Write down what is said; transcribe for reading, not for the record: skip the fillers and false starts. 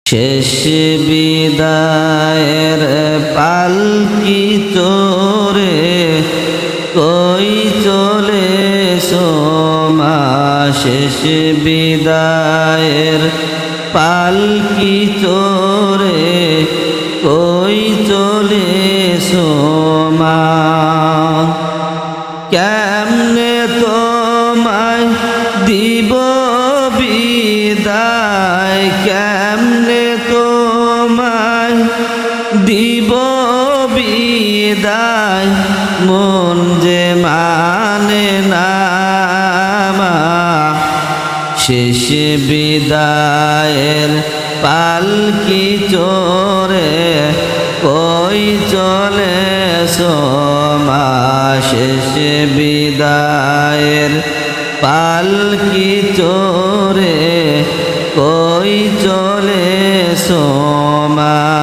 শেষ বিদায়ের পালকি চোরে কই চলেছো মা, শেষ বিদায়ের পালকি চোরে কই চলেছো মা। কেমনে তোমায় দিব বিদায়, কেমনে তোমায় দিব বিদায়, মন যে মানে না মা। শেষ বিদায়ের পালকি চোরে কই চলেছো মা, শেষ বিদায়ের পালকি চোরে কই চলেছো মা।